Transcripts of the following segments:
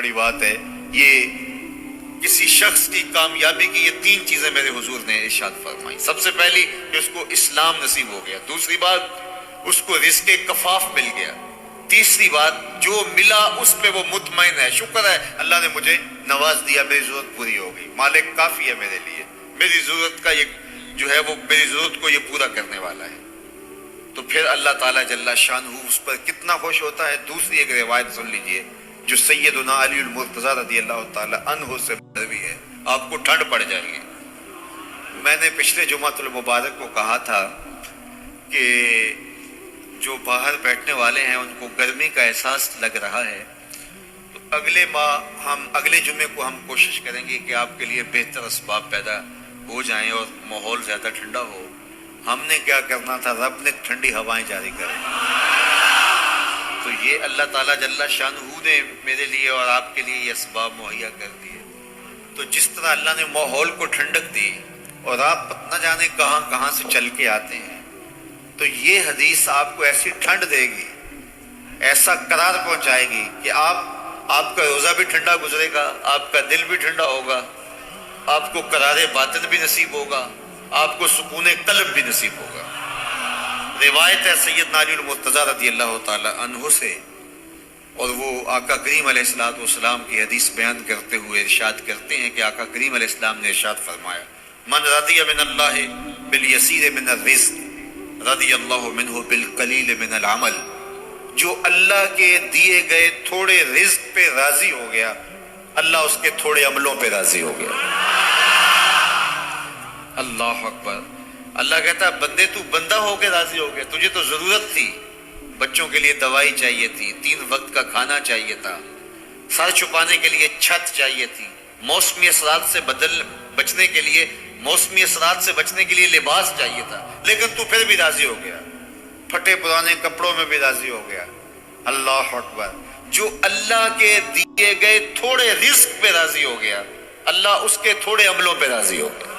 بڑی بات ہے. یہ کسی شخص کی کامیابی کی یہ 3 چیزیں میرے حضور نے ارشاد فرمائی. سب سے پہلی کہ اس کو اسلام نصیب ہو گیا. دوسری بات اس کو رزق کفاف مل گیا. تیسری بات جو ملا اس پہ وہ مطمئن ہے, شکر ہے اللہ نے مجھے نواز دیا, میری ضرورت پوری ہو گئی, مالک کافی ہے میرے لیے, میری ضرورت کا یہ جو ہے وہ میری ضرورت کو یہ پورا کرنے والا ہے. تو پھر اللہ تعالیٰ جل شانہ اس پر کتنا خوش ہوتا ہے. دوسری ایک روایت سن لیجئے جو سیدنا علی المرتضیٰ رضی اللہ تعالیٰ عنہ سے مروی ہے, آپ کو ٹھنڈ پڑ جائے گی. میں نے پچھلے جمعۃ المبارک کو کہا تھا کہ جو باہر بیٹھنے والے ہیں ان کو گرمی کا احساس لگ رہا ہے, تو اگلے جمعے کو ہم کوشش کریں گے کہ آپ کے لیے بہتر اسباب پیدا ہو جائیں اور ماحول زیادہ ٹھنڈا ہو. ہم نے کیا کرنا تھا, رب نے ٹھنڈی ہوائیں جاری کر دی. تو یہ اللہ تعالیٰ جل شانہ نے میرے لیے اور آپ کے لیے یہ اسباب مہیا کر دیے. تو جس طرح اللہ نے ماحول کو ٹھنڈک دی اور آپ نہ جانے کہاں کہاں سے چل کے آتے ہیں, تو یہ حدیث آپ کو ایسی ٹھنڈ دے گی, ایسا قرار پہنچائے گی کہ آپ کا روزہ بھی ٹھنڈا گزرے گا, آپ کا دل بھی ٹھنڈا ہوگا, آپ کو قرار باطن بھی نصیب ہوگا, آپ کو سکون قلب بھی نصیب ہوگا. روایت ہے سیدنا علی المرتضیٰ رضی اللہ تعالی عنہ سے, اور وہ آقا کریم علیہ الصلوۃ والسلام کی حدیث بیان کرتے ہوئے ارشاد کرتے ہیں کہ آقا کریم علیہ السلام نے ارشاد فرمایا, من رضی من اللہ بالیسیر من الرزق رضی اللہ منہ بالقلیل من العمل. جو اللہ کے دیے گئے تھوڑے رزق پہ راضی ہو گیا, اللہ اس کے تھوڑے عملوں پہ راضی ہو گیا. اللہ اکبر. اللہ کہتا ہے بندے تو بندہ ہو کے راضی ہو گیا, تجھے تو ضرورت تھی, بچوں کے لیے دوائی چاہیے تھی, 3 وقت کا کھانا چاہیے تھا, سر چھپانے کے لیے چھت چاہیے تھی, موسمی اثرات سے بچنے کے لیے لباس چاہیے تھا, لیکن تو پھر بھی راضی ہو گیا, پھٹے پرانے کپڑوں میں بھی راضی ہو گیا. اللہ اکبر. جو اللہ کے دیے گئے تھوڑے رزق پہ راضی ہو گیا, اللہ اس کے تھوڑے عملوں پہ راضی ہو گیا.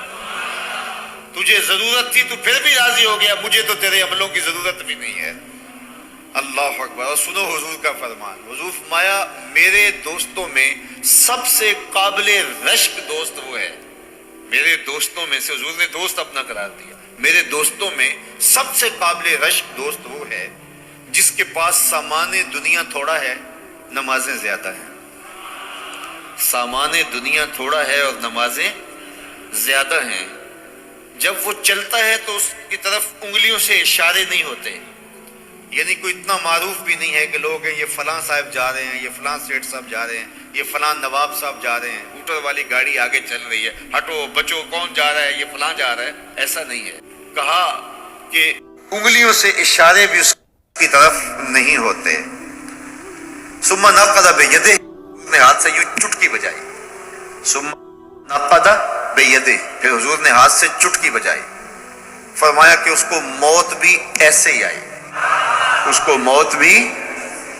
تجھے ضرورت تھی تو پھر بھی راضی ہو گیا, مجھے تو تیرے عملوں کی ضرورت بھی نہیں ہے. اللہ اکبر. اور سنو حضور کا فرمان, حضور فرمایا میرے دوستوں میں سب سے قابل رشک دوست وہ ہے. میرے دوستوں میں سے حضور نے دوست اپنا قرار دیا, میرے دوستوں میں سب سے قابل رشک دوست وہ ہے جس کے پاس سامان دنیا تھوڑا ہے, نمازیں زیادہ ہیں. سامان دنیا تھوڑا ہے اور نمازیں زیادہ ہیں. جب وہ چلتا ہے تو اس کی طرف انگلیوں سے اشارے نہیں ہوتے, یعنی کوئی اتنا معروف بھی نہیں ہے کہ لوگ ہیں یہ فلاں صاحب جا رہے ہیں, یہ فلاں سیٹ صاحب جا رہے ہیں, یہ فلاں نواب صاحب جا رہے ہیں, اوٹر والی گاڑی آگے چل رہی ہے, ہٹو بچو کون جا رہا ہے, یہ فلاں جا رہا ہے. ایسا نہیں ہے. کہا کہ انگلیوں سے اشارے بھی اس کی طرف نہیں ہوتے. ثم نقض بیدہ, نے ہاتھ سے یوں چٹکی بجائی. ثم نقض بیدہ, پھر حضور نے ہاتھ سے چٹکی بجائی. فرمایا کہ اس کو موت بھی ایسے ہی آئی, اس کو موت بھی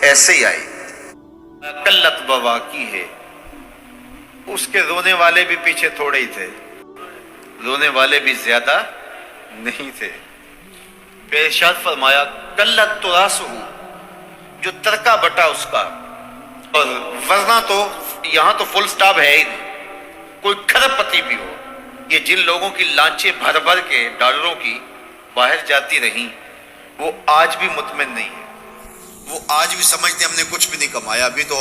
ایسے ہی آئی. قلت بواکی ہے, اس کے رونے والے بھی پیچھے تھوڑے ہی تھے, رونے والے بھی زیادہ نہیں تھے. پھر ارشاد فرمایا قلت تراثہ, جو ترکا بٹا اس کا, اور ورنہ تو یہاں تو فل سٹاپ ہے ہی نہیں, کوئی کھرب پتی بھی ہو. یہ جن لوگوں کی لانچیں بھر بھر کے ڈالروں کی باہر جاتی رہیں, وہ آج بھی مطمئن نہیں ہے. وہ آج بھی سمجھتے ہم نے کچھ بھی نہیں کمایا, ابھی تو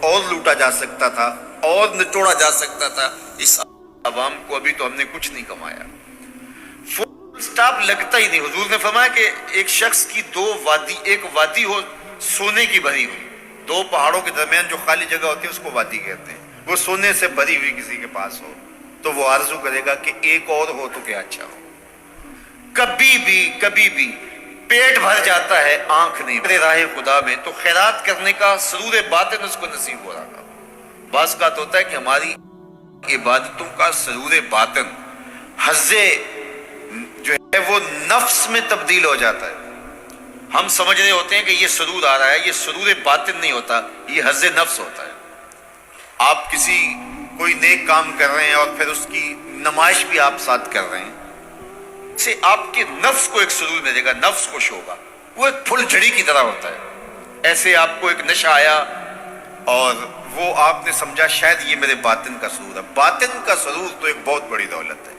اور لوٹا جا سکتا تھا, اور نچوڑا جا سکتا تھا اس عوام کو, ابھی تو ہم نے کچھ نہیں کمایا. فل سٹاپ لگتا ہی نہیں. حضور نے فرمایا کہ ایک شخص کی ایک وادی ہو سونے کی بھری ہوئی, 2 پہاڑوں کے درمیان جو خالی جگہ ہوتی ہے اس کو وادی کہتے ہیں, وہ سونے سے بھری ہوئی کسی کے پاس ہو تو وہ آرزو کرے گا کہ ایک اور ہو تو کیا اچھا ہو. کبھی بھی پیٹ بھر جاتا ہے, آنکھ نہیں. میرے راہ خدا میں تو خیرات کرنے کا سرور باطن اس کو نصیب ہو رہا تھا. بعض کا ہوتا ہے کہ ہماری عبادتوں کا سرور باطن حظے جو ہے وہ نفس میں تبدیل ہو جاتا ہے. ہم سمجھ رہے ہوتے ہیں کہ یہ سرور آ رہا ہے, یہ سرور باطن نہیں ہوتا, یہ حظ نفس ہوتا ہے. آپ کوئی نیک کام کر رہے ہیں اور پھر اس کی نمائش بھی آپ ساتھ کر رہے ہیں, سے آپ کے نفس کو ایک سرور ملے گا, نفس خوش ہوگا. وہ ایک پھل جھڑی کی طرح ہوتا ہے. ایسے آپ کو ایک نشہ آیا, اور وہ آپ نے سمجھا شاید یہ میرے باطن کا سرور ہے. باطن کا سرور تو ایک بہت بڑی دولت ہے.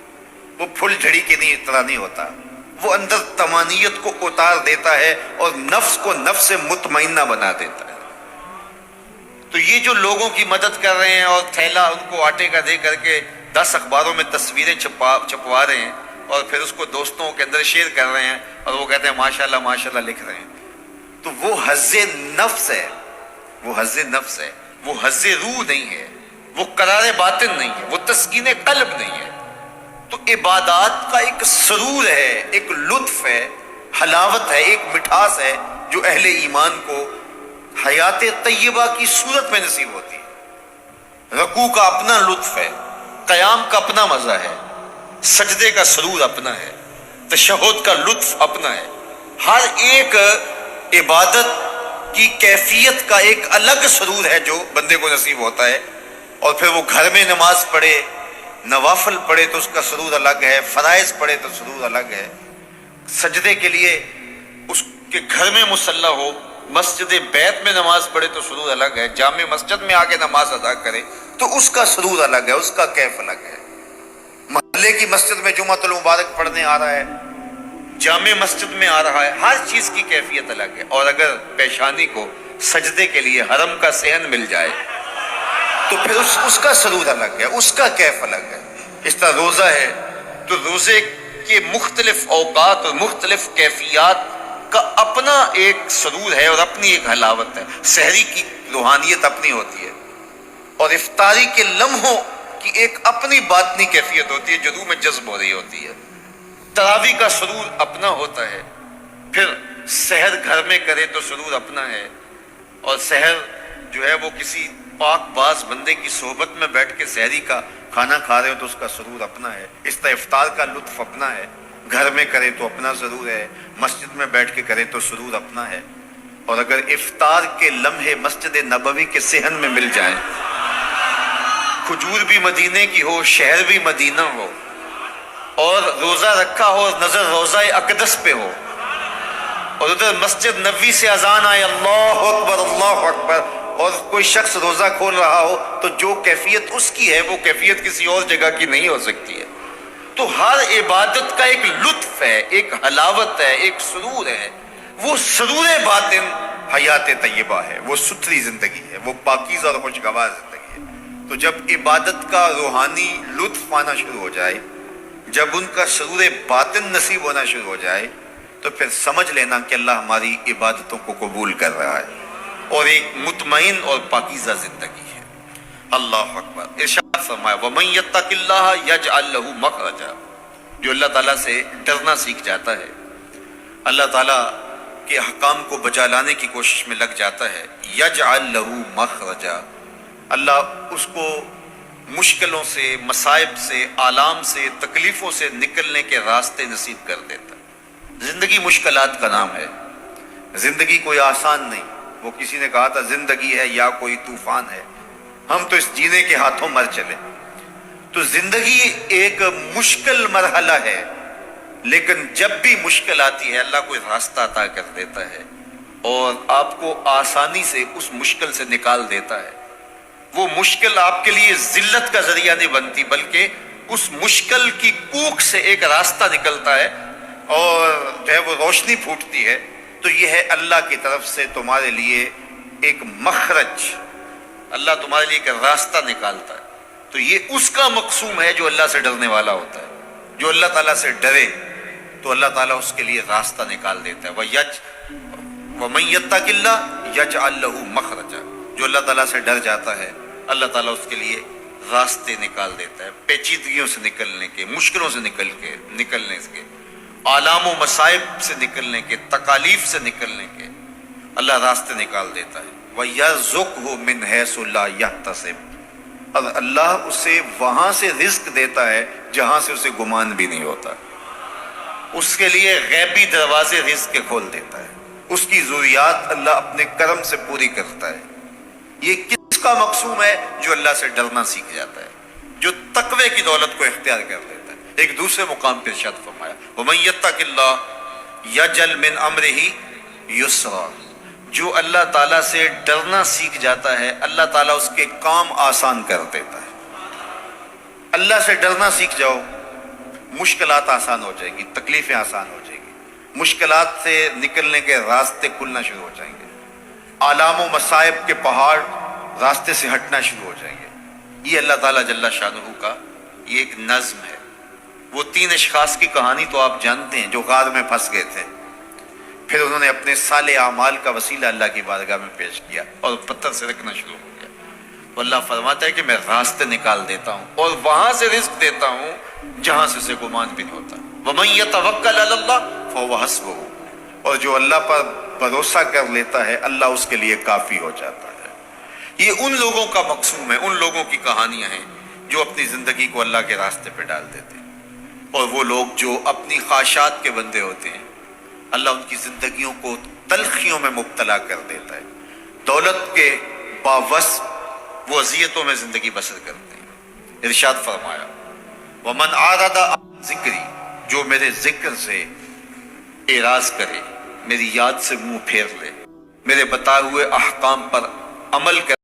وہ پھل جھڑی کے نہیں طرح نہیں ہوتا. وہ اندر طمانیت کو اتار دیتا ہے اور نفس کو نفس مطمئنہ بنا دیتا ہے. تو یہ جو لوگوں کی مدد کر رہے ہیں اور تھیلا ان کو آٹے کا دے کر کے 10 اخباروں میں تصویریں چھپوا رہے ہیں اور پھر اس کو دوستوں کے اندر شیئر کر رہے ہیں اور وہ کہتے ہیں ماشاءاللہ ماشاءاللہ لکھ رہے ہیں، تو وہ حظ نفس ہے. وہ حظ نفس ہے، وہ حظ روح نہیں ہے، وہ قرار باطن نہیں ہے، وہ تسکین قلب نہیں ہے. تو عبادات کا ایک سرور ہے، ایک لطف ہے، حلاوت ہے، ایک مٹھاس ہے جو اہل ایمان کو حیات طیبہ کی صورت میں نصیب ہوتی ہے. رکوع کا اپنا لطف ہے، قیام کا اپنا مزہ ہے، سجدے کا سرور اپنا ہے، تشہد کا لطف اپنا ہے. ہر ایک عبادت کی کیفیت کا ایک الگ سرور ہے جو بندے کو نصیب ہوتا ہے. اور پھر وہ گھر میں نماز پڑھے، نوافل پڑھے تو اس کا سرور الگ ہے، فرائض پڑھے تو سرور الگ ہے. سجدے کے لیے اس کے گھر میں مصلی ہو، مسجد بیت میں نماز پڑھے تو سرور الگ ہے، جامع مسجد میں آ کے نماز ادا کرے تو اس کا سرور الگ ہے، اس کا کیف الگ ہے. محلے کی مسجد میں جمعۃ المبارک پڑھنے آ رہا ہے، جامع مسجد میں آ رہا ہے، ہر چیز کی کیفیت الگ ہے. اور اگر پیشانی کو سجدے کے لیے حرم کا صحن مل جائے تو پھر اس کا سرور الگ ہے، اس کا کیف الگ ہے. اس طرح روزہ ہے تو روزے کے مختلف اوقات اور مختلف کیفیات کا اپنا ایک سرور ہے اور اپنی ایک حلاوت ہے. سحری کی روحانیت اپنی ہوتی ہے اور افطاری کے لمحوں کی ایک اپنی باطنی کیفیت ہوتی ہے جو روح میں جذب ہو رہی ہوتی ہے. تراویح کا سرور اپنا ہوتا ہے. پھر سحر گھر میں کرے تو سرور اپنا ہے، اور سحر جو ہے وہ کسی پاک باز بندے کی صحبت میں بیٹھ کے سحری کا کھانا کھا رہے ہو تو اس کا سرور اپنا ہے. اس طرح افطار کا لطف اپنا ہے، گھر میں کرے تو اپنا سرور ہے، مسجد میں بیٹھ کے کرے تو سرور اپنا ہے. اور اگر افطار کے لمحے مسجد نبوی کے صحن میں مل جائیں، کھجور بھی مدینے کی ہو، شہر بھی مدینہ ہو، اور روزہ رکھا ہو، نظر روزہ اقدس پہ ہو، اور ادھر مسجد نبوی سے اذان آئے اللہ اکبر اللہ اکبر، اور کوئی شخص روزہ کھول رہا ہو تو جو کیفیت اس کی ہے وہ کیفیت کسی اور جگہ کی نہیں ہو سکتی ہے. تو ہر عبادت کا ایک لطف ہے، ایک حلاوت ہے، ایک سرور ہے. وہ سرور باطن حیات طیبہ ہے، وہ ستھری زندگی ہے، وہ پاکیزہ اور خوشگوار زندگی ہے. تو جب عبادت کا روحانی لطف آنا شروع ہو جائے، جب ان کا سرور باطن نصیب ہونا شروع ہو جائے، تو پھر سمجھ لینا کہ اللہ ہماری عبادتوں کو قبول کر رہا ہے اور ایک مطمئن اور پاکیزہ زندگی ہے. اللہ اکبر. ارشاد فرمایا وَمَن يَتَّقِ اللَّهَ يَجْعَلْ لَهُ مَخْرَجًا. جو اللہ تعالیٰ سے ڈرنا سیکھ جاتا ہے، اللہ تعالیٰ کے احکام کو بجا لانے کی کوشش میں لگ جاتا ہے، يَجْعَلْ لَهُ مَخْرَجًا، اللہ اس کو مشکلوں سے، مصائب سے، آلام سے، تکلیفوں سے نکلنے کے راستے نصیب کر دیتا ہے. زندگی مشکلات کا نام ہے، زندگی کوئی آسان نہیں. وہ کسی نے کہا تھا زندگی ہے یا کوئی طوفان ہے، ہم تو اس جینے کے ہاتھوں مر چلے. تو زندگی ایک مشکل مرحلہ ہے، لیکن جب بھی مشکل آتی ہے اللہ کوئی راستہ عطا کر دیتا ہے اور آپ کو آسانی سے اس مشکل سے نکال دیتا ہے. وہ مشکل آپ کے لیے ذلت کا ذریعہ نہیں بنتی، بلکہ اس مشکل کی کوکھ سے ایک راستہ نکلتا ہے اور جو ہے وہ روشنی پھوٹتی ہے. تو یہ ہے اللہ کی طرف سے تمہارے لیے ایک مخرج، اللہ تمہارے لیے ایک راستہ نکالتا ہے. تو یہ اس کا مقصوم ہے جو اللہ سے ڈرنے والا ہوتا ہے. جو اللہ تعالیٰ سے ڈرے تو اللہ تعالیٰ اس کے لیے راستہ نکال دیتا ہے. وَمَن يَتَّقِ اللَّهَ يَجْعَلْ لَهُ مَخْرَجًا. جو اللہ تعالیٰ سے ڈر جاتا ہے اللہ تعالیٰ اس کے لیے راستے نکال دیتا ہے، پیچیدگیوں سے نکلنے کے، مشکلوں سے نکلنے کے، آلام و مصائب سے نکلنے کے، تکالیف سے نکلنے کے اللہ راستے نکال دیتا ہے. وَيَرْزُقْهُ مِنْ حَيْثُ لَا يَحْتَسِبُ. اور اللہ اسے وہاں سے رزق دیتا ہے جہاں سے اسے گمان بھی نہیں ہوتا. اس کے لیے غیبی دروازے رزق کے کھول دیتا ہے. اس کی ضروریات اللہ اپنے کرم سے پوری کرتا ہے. یہ کس کا مقصوم ہے؟ جو اللہ سے ڈرنا سیکھ جاتا ہے، جو تقوی کی دولت کو اختیار کر لیتا ہے. ایک دوسرے مقام پر ارشاد فرمایا وَمَن يَتَّقِ اللَّهَ يَجْعَلْ مِنْ أَمْرِهِ يُسْرًا. جو اللہ تعالیٰ سے ڈرنا سیکھ جاتا ہے اللہ تعالیٰ اس کے کام آسان کر دیتا ہے۔ اللہ سے ڈرنا سیکھ جاؤ، مشکلات آسان ہو جائیں گی، تکلیفیں آسان ہو جائیں گی، مشکلات سے نکلنے کے راستے کھلنا شروع ہو جائیں گے، آلام و مصائب کے پہاڑ راستے سے ہٹنا شروع ہو جائیں گے۔ یہ اللہ تعالیٰ جل شانہ کا یہ ایک نظم ہے۔ وہ 3 اشخاص کی کہانی تو آپ جانتے ہیں جو غار میں پھنس گئے تھے، پھر انہوں نے اپنے صالح اعمال کا وسیلہ اللہ کی بارگاہ میں پیش کیا اور پتھر سے رکھنا شروع ہو گیا۔ تو اللہ فرماتا ہے کہ میں راستے نکال دیتا ہوں اور وہاں سے رزق دیتا ہوں جہاں سے اسے گمان بھی نہیں ہوتا۔ وَمَن يَتَوَكَّلْ عَلَى اللَّهِ فَهُوَ حَسْبُهُ، اور جو اللہ پر بھروسہ کر لیتا ہے اللہ اس کے لیے کافی ہو جاتا ہے۔ یہ ان لوگوں کا مقصوم ہے، ان لوگوں کی کہانیاں ہیں جو اپنی زندگی کو اللہ کے راستے پہ ڈال دیتے ہیں، اور وہ لوگ جو اپنی خواہشات کے بندے ہوتے ہیں اللہ ان کی زندگیوں کو تلخیوں میں مبتلا کر دیتا ہے۔ دولت کے باوصف وہ اذیتوں میں زندگی بسر کرتے ہیں۔ ارشاد فرمایا وَمَنْ أَعْرَضَ عَنْ ذِكْرِي، جو میرے ذکر سے اعراض کرے، میری یاد سے منہ پھیر لے، میرے بتائے ہوئے احکام پر عمل کرے،